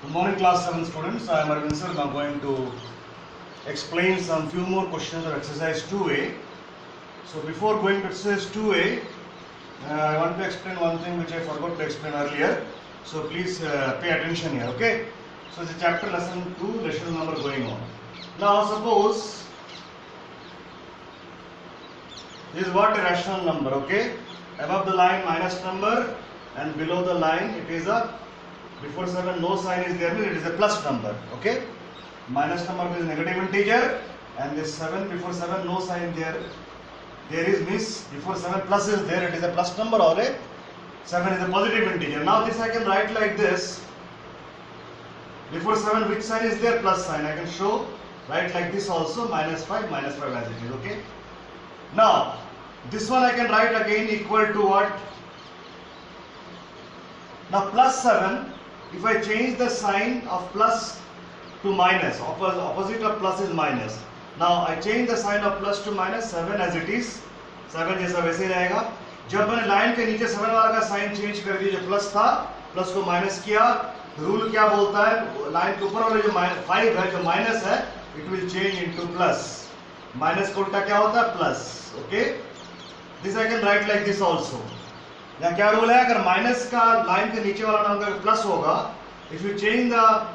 Good morning, class 7 students. I am Arvind sir. Now going to explain some few more questions of exercise 2A. So before going to exercise 2A, I want to explain one thing which I forgot to explain earlier. So please pay attention here, okay? So the chapter lesson 2, rational number going on. Now suppose this is what a rational number, okay? Above the line minus number and below the line it is a, before 7 no sign is there, it is a plus number, okay? Minus number is negative integer and this 7 before 7 no sign there is means before 7 plus is there, it is a plus number, or a 7 is a positive integer. Now this I can write like this. Before 7 which sign is there? Plus sign. I can show, write like this also, minus 5 as it is, okay? Now this one I can write again equal to what? Now plus 7, if I change the sign of plus to minus, opposite of plus is minus. Now I change the sign of plus to minus, 7 as it is, 7 जैसा वैसे ही रहेगा. जब मैंने line के नीचे 7 वाला का sign change कर दिया, जो प्लस था प्लस को माइनस किया, रूल क्या बोलता है, लाइन के ऊपर वाले जो 5 है जो माइनस है, it will change into plus. Minus का उल्टा क्या होता है? Plus. Okay, this I can write like this also. यहाँ क्या रूल है? अगर माइनस का लाइन के नीचे वाला नंबर प्लस होगा, if you change the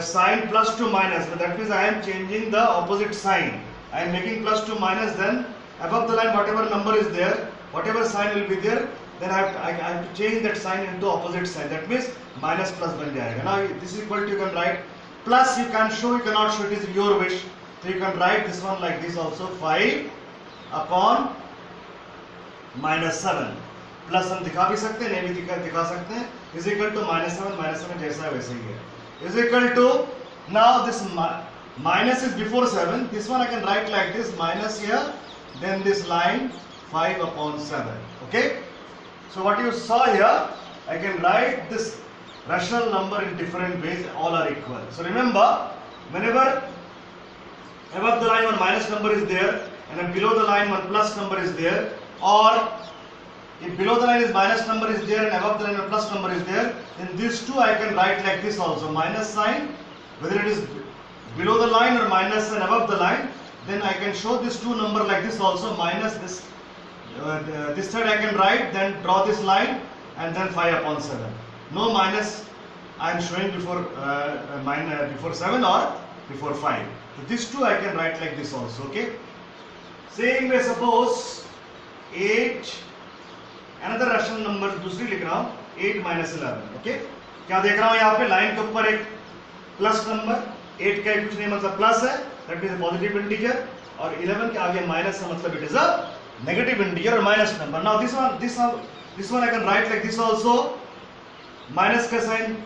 sign plus to minus, that means I am changing the opposite sign. I am making plus to minus, then above the line whatever number is there, whatever sign will be there, then I have to change that sign into opposite sign. That means minus plus बन जाएगा. Now this is equal to, you can write plus, you can show, you cannot show, it is your wish. So you can write this one like this also, 5 upon minus 7. Plus हम दिखा भी सकते हैं, नहीं भी दिखा सकते हैं. इज इक्वल टू माइनस 7 जैसा है वैसे ही है. Is equal to, now this minus is before 7, this one I can write like this, minus here, then this line 5 upon 7. Okay, so what you saw here, I can write this rational number in different ways, all are equal. So remember, whenever above the line one minus number is there and then below the line one plus number is there, or if below the line is minus number is there and above the line a plus number is there, then these two I can write like this also, minus sign, whether it is below the line or minus and above the line, then I can show this two number like this also, minus this, this side I can write, then draw this line and then 5 upon 7. No minus I am showing before before 7 or before 5. So these two I can write like this also, okay. Same way, suppose 8, another rational number दूसरी लिख रहा हूँ, 8 minus 11. Okay, क्या देख रहा हूँ यहाँ पे? लाइन के ऊपर एक प्लस नंबर, 8 का कुछ नहीं मतलब प्लस है, दैट इज पॉजिटिव इंटीजर, और 11 के आगे माइनस है मतलब it is a negative integer और minus number. Now this one I can write like this also. Minus का sign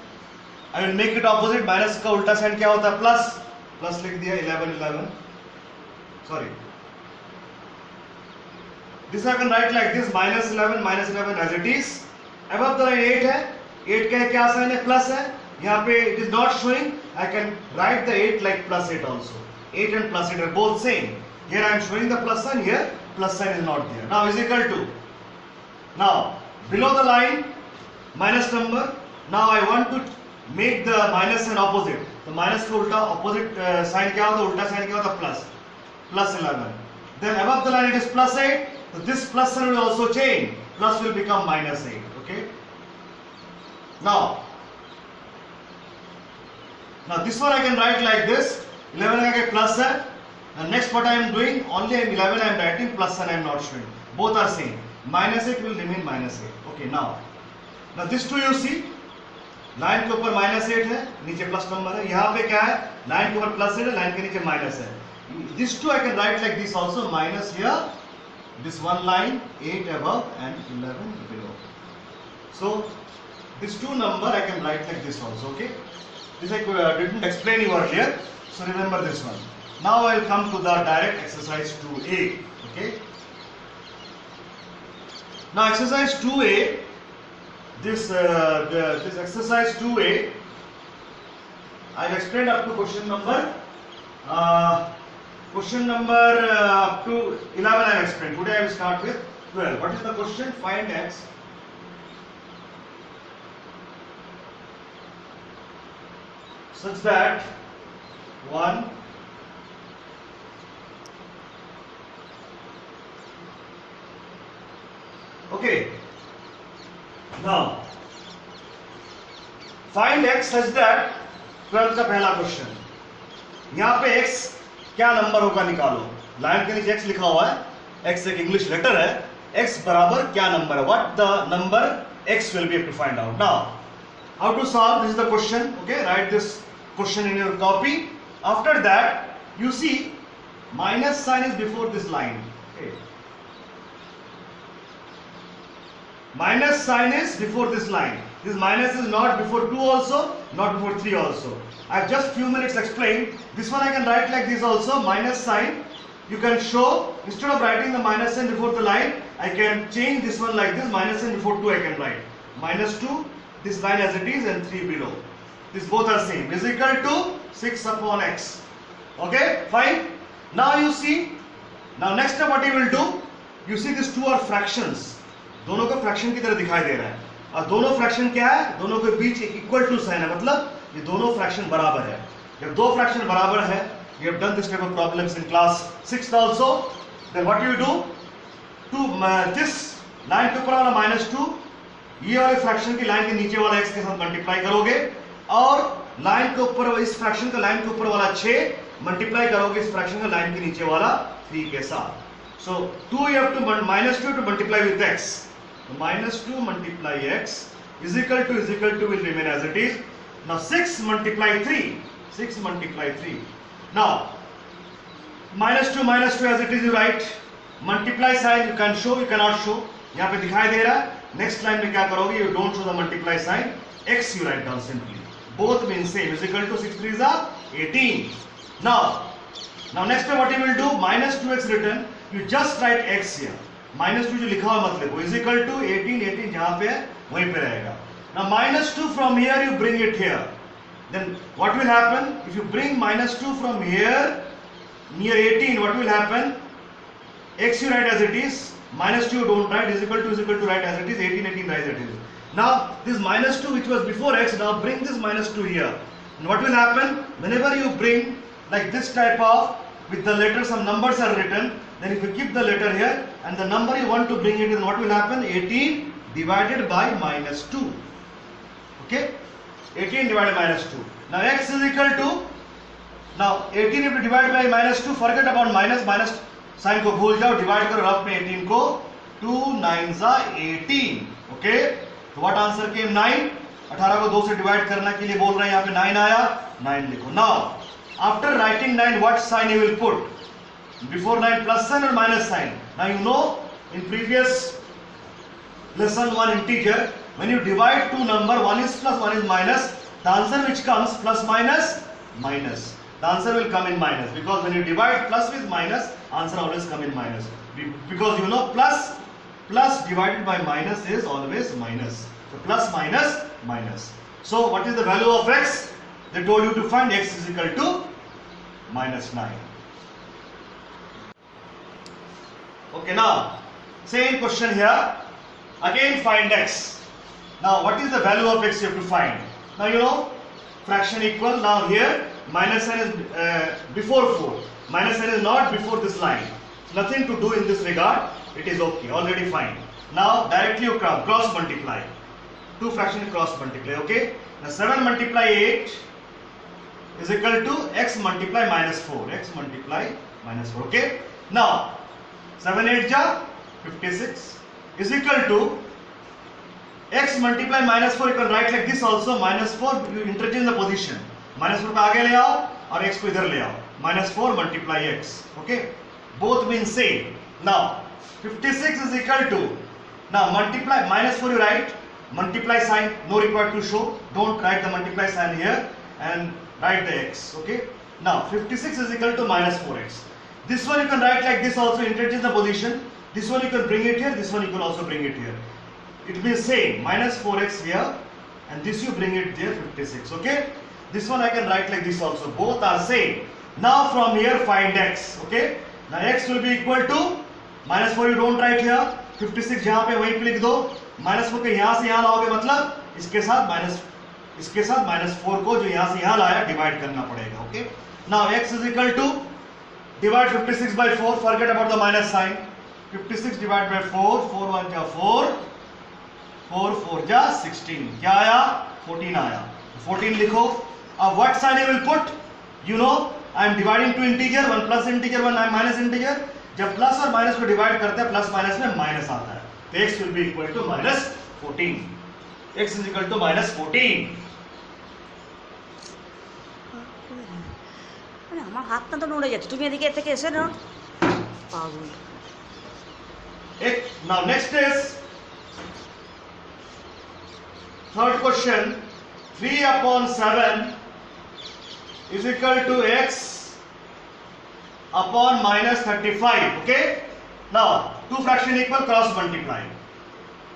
I will make it opposite. Minus का उल्टा साइन क्या होता है? प्लस. प्लस लिख दिया, 11 sorry. This I can write like this, minus 11 as it is. Above the line 8 है, 8 का क्या साइन है? प्लस है. यहाँ पे it is not showing, I can write the 8 like plus 8 also. 8 and plus 8 are both same. Here I am showing the plus sign, here plus sign is not there. Now is equal to, now below the line minus number, now I want to make the minus sign opposite. तो minus का उल्टा opposite sign क्या होता है? उल्टा sign क्या होता है? Plus. Plus 11. Then above the line it is plus 8. So this plus sign will also change. Plus will become minus 8. Okay. Now this one I can write like this. 11 का plus है. And next what I am doing? Only 11 I am writing, plus sign I am not showing. Both are same. Minus 8 will remain minus 8. Okay. Now this two you see. Line के ऊपर minus 8 है, नीचे plus number है. यहाँ पे क्या है? Line के ऊपर प्लस है, लाइन के नीचे माइनस है. This two I can write like this also, minus here. This one line, 8 above and 11 below. So this two number I can write like this also, okay. This I didn't explain you earlier, so remember this one. Now I will come to the direct exercise 2A, okay. Now exercise 2A, this exercise 2A, I have explained up to question number up to 11 I have explained. Today I will start with 12. What is the question? Find x such that 1 okay. Now find x such that 12th का पहला question, यहां पे x क्या number होगा निकालो। Line के नीचे x लिखा हुआ है, x एक इंग्लिश लेटर है, x बराबर क्या नंबर है, what the number x will be able to find out. Now how to solve, this is the question. Okay, write this question in your copy. After that you see minus sign is before this line. Okay, minus sign is before this line. This minus is not before 2 also, not before 3 also. I have just few minutes explained. This one I can write like this also, minus sign. You can show, instead of writing the minus sign before the line, I can change this one like this, minus sign before 2 I can write. Minus 2, this line as it is, and 3 below. These both are same, is equal to 6 upon x. Okay, fine. Now you see, now next step what you will do, you see these two are fractions. दोनों को fraction की तरह दिखाई दे रहा है, और दोनों fraction क्या है, दोनों के बीच एक इक्वल टू साइन है, मतलब ये दोनों फ्रैक्शन बराबर है। जब दो फ्रैक्शन बराबर है, you have done this type of problems in class 6th also, then what you do, to this line के ऊपर वाला -2, ये वाले फ्रैक्शन की लाइन के नीचे वाला x के साथ मल्टीप्लाई करोगे, और लाइन के ऊपर इस फ्रैक्शन का लाइन के ऊपर वाला 6 मल्टीप्लाई करोगे इस फ्रैक्शन का लाइन के नीचे वाला 3 के साथ. So 2 you have to -2 to multiply with x. So -2 multiply x is equal to will remain as it is. Now 6 multiply 3. 6 multiply 3. Now -2 as it is you write. Multiply sign you can show, you cannot show. यहाँ पे दिखाई दे रहा है. Next line में क्या करोगे? You don't show the multiply sign. X you write down simply. Both mean same. Is equal to 6 3s are 18. Now next time what you will do? -2x written. You just write x here. -2 जो लिखा हुआ मत लिखो. Is equal to 18 जहाँ पे है वहीं पे रहेगा. Now -2 from here you bring it here. Then what will happen? If you bring -2 from here near 18, what will happen? X you write as it is. -2 you don't write. Is equal to write as it is. 18 write as it is. Now this -2 which was before x, now bring this -2 here. And what will happen? Whenever you bring like this type of, with the letter some numbers are written, then if you keep the letter here and the number you want to bring it in, what will happen? 18 divided by -2. Okay, 18 divided by -2. Now x is equal to, now 18 if you divide by -2, forget about minus sign को भूल जाओ, divide करो rough में 18 को. 2 9s are 18. Okay, so what answer came? 9. 18 को 2 से divide करने के लिए बोल रहे हैं, यहाँ पे 9 आया, 9 लिखो. Now after writing 9, what sign you will put? Before 9 plus sign or minus sign? Now you know in previous lesson 1 integer, when you divide two number, one is plus, one is minus, the answer which comes plus minus minus, the answer will come in minus, because when you divide plus with minus, answer always come in minus, because you know plus divided by minus is always minus. So plus minus minus. So what is the value of x? They told you to find x is equal to -9. Okay, now same question here. Again find x. Now what is the value of x you have to find? Now you know fraction equal. Now here minus sign is before 4. Minus sign is not before this line. Nothing to do in this regard. It is okay. Already fine. Now directly you cross multiply. Two fractions cross multiply. Okay. Now 7 multiply 8 is equal to x multiply -4. X multiply -4. Okay. Now 7 8 ja 56 is equal to x multiply -4. You can write like this also. -4 you interchange the position. -4 को आगे ले आओ और x को इधर ले आओ. -4 multiply x. Okay. Both mean same. Now 56 is equal to, now multiply -4 you write. Multiply sign no required to show. Don't write the multiply sign here and write the x. Okay. Now 56 is equal to -4x. This one you can write like this also, interchange the position. This one you can bring it here, this one you can also bring it here. It means same, -4x here, and this you bring it there, 56. Okay. This one I can write like this also. Both are same. Now from here find x. Okay. Now x will be equal to -4 you don't write here. 56 जहाँ पे वहीं पे लिख दो. -4 के यहाँ से यहाँ लाओगे, मतलब इसके साथ माइनस इसके साथ -4 को जो यहां से यहां लाया डिवाइड करना पड़ेगा. Okay, now x is equal to divide 56 by 4, forget about the minus sign. 56 divided by 4, 4 1 जा 4, 4 4 जा 16. क्या आया? 14 आया. 14 लिखो. अब what sign you will put? You know, I am dividing two integer, one plus integer, one minus integer. जब plus और minus को डिवाइड करते हैं, प्लस माइनस में माइनस आता है, तो x will be equal to -14. x is equal to -14. আমার হাতটা তো নড়ে যাচ্ছে, তুমি এদিকে থেকে এসে না পাগল. Now next is third question. 3 upon 7 is equal to x upon -35. Okay, now two fraction equal, cross multiply.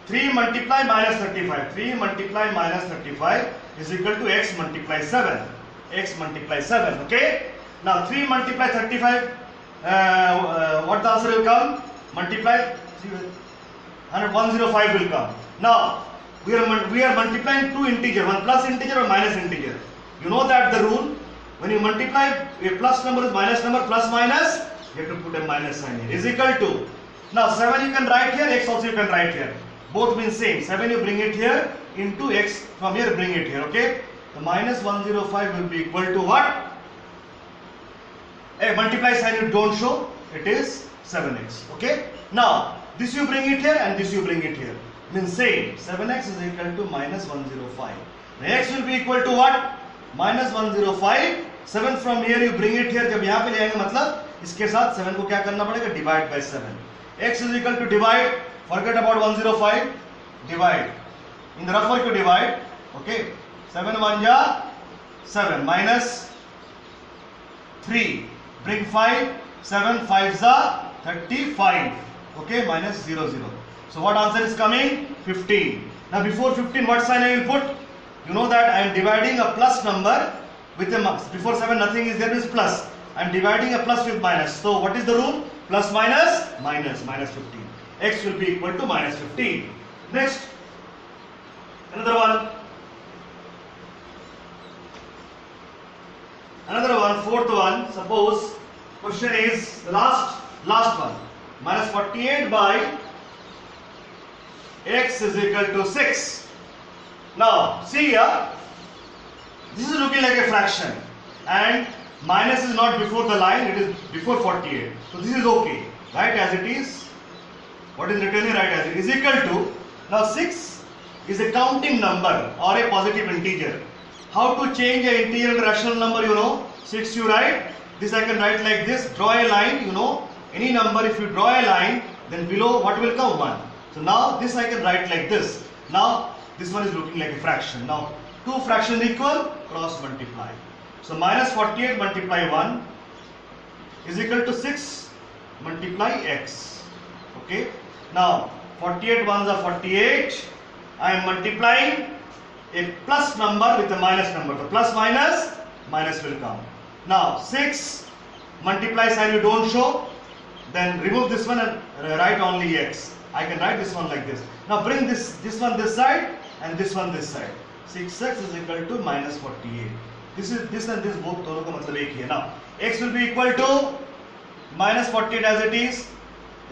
3 multiply -35. 3 multiply -35 is equal to x multiply 7. X multiply 7. Okay, now 3 multiply 35, what the answer will come? Multiply 105 will come. Now we are multiplying two integer, one plus integer or minus integer. You know that the rule, when you multiply a plus number with minus number, plus minus, you have to put a minus sign here. Is equal to, now 7 you can write here, x also you can write here, both mean same. 7 you bring it here, into x from here bring it here. Okay, the -105 will be equal to what? A multiply sign you don't show, it is 7x. Okay, now this you bring it here and this you bring it here, means same. 7x is equal to -105. The x will be equal to what? -105. 7 from here you bring it here, जब यहाँ पे ले आएंगे मतलब इसके साथ 7 को क्या करना पड़ेगा? Divide by 7. x is equal to divide, forget about 105, divide. In the rough work you divide. Okay, 7 1 ja 7, minus 3, bring 5, 7 5 za 35. Okay, minus 0 0. So what answer is coming? 15. Now before 15 what sign I will put? You know that I am dividing a plus number with a minus. Before 7 nothing is there, is plus. I am dividing a plus with minus. So what is the rule? Plus minus minus, -15. X will be equal to -15. Next, another one. Another one, fourth one. Suppose question is the last one. -48 by x is equal to 6. Now see here, this is looking like a fraction and minus is not before the line, it is before 48. So this is okay. Write as it is. What is written here? Write as it is equal to. Now 6 is a counting number or a positive integer. How to change an integer into rational number? You know, 6 you write. This I can write like this. Draw a line. You know, any number if you draw a line, then below what will come? 1. So now this I can write like this. Now this one is looking like a fraction. Now two fractions equal, cross multiply. So -48 multiply 1 is equal to 6 multiply x. Okay. Now 48 ones are 48. I am multiplying a plus number with a minus number. The plus minus, minus will come. Now 6 multiply sign you don't show. Then remove this one and write only x. I can write this one like this. Now bring this one this side and this one this side. 6x is equal to -48. This and this both दोनों का मतलब एक ही है. Now x will be equal to -48 as it is.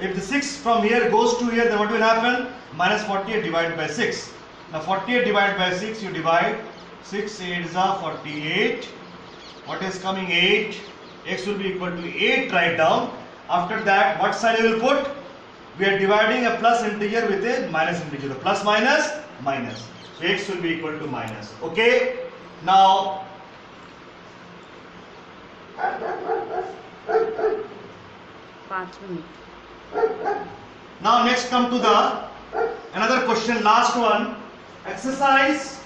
If the 6 from here goes to here, then what will happen? -48 divided by 6. Now 48 divided by 6, you divide. 6 8s are 48. What is coming? 8. X will be equal to 8. Write down. After that, what sign you will put? We are dividing a plus integer with a minus integer. The plus minus minus. So x will be equal to minus. Okay. Now now next come to the another question, last one. Exercise